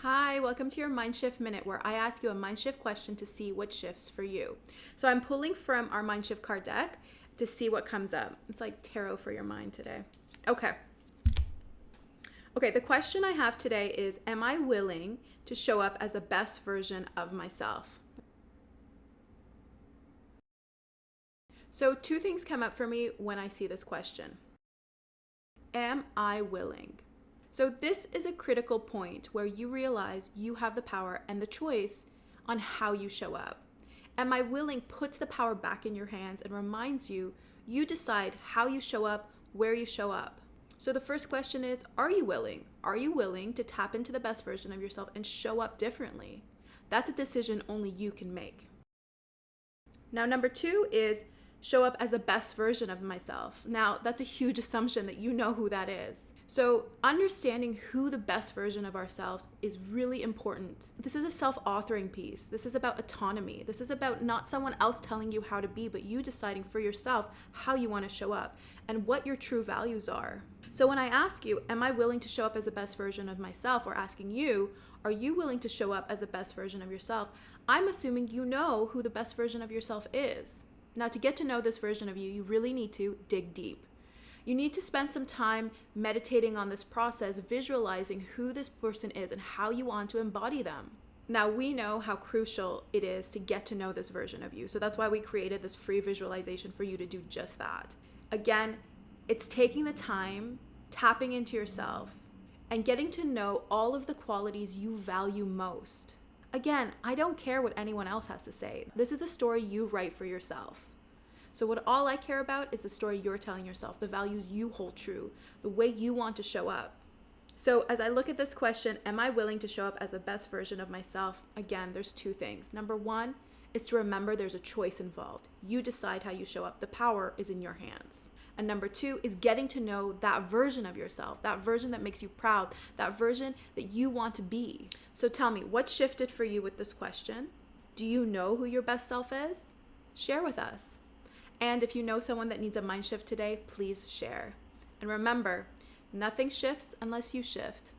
Hi, welcome to your Mind Shift Minute, where I ask you a Mind Shift question to see what shifts for you. So I'm pulling from our Mind Shift card deck to see what comes up. It's like tarot for your mind today. Okay, the question I have today is, am I willing to show up as the best version of myself? So two things come up for me when I see this question. Am I willing? So this is a critical point where you realize you have the power and the choice on how you show up. Am I willing puts the power back in your hands and reminds you, you decide how you show up, where you show up. So the first question is, are you willing? Are you willing to tap into the best version of yourself and show up differently? That's a decision only you can make. Now, number two is show up as the best version of myself. Now, that's a huge assumption that you know who that is. So understanding who the best version of ourselves is really important. This is a self-authoring piece. This is about autonomy. This is about not someone else telling you how to be, but you deciding for yourself how you want to show up and what your true values are. So when I ask you, am I willing to show up as the best version of myself, or asking you, are you willing to show up as the best version of yourself? I'm assuming you know who the best version of yourself is. Now, to get to know this version of you, you really need to dig deep. You need to spend some time meditating on this process, visualizing who this person is and how you want to embody them. Now, we know how crucial it is to get to know this version of you. So that's why we created this free visualization for you to do just that. Again, it's taking the time, tapping into yourself, and getting to know all of the qualities you value most. Again, I don't care what anyone else has to say. This is the story you write for yourself. So what all I care about is the story you're telling yourself, the values you hold true, the way you want to show up. So as I look at this question, am I willing to show up as the best version of myself? Again, there's two things. Number one is to remember there's a choice involved. You decide how you show up. The power is in your hands. And number two is getting to know that version of yourself, that version that makes you proud, that version that you want to be. So tell me, what shifted for you with this question? Do you know who your best self is? Share with us. And if you know someone that needs a mind shift today, please share. And remember, nothing shifts unless you shift.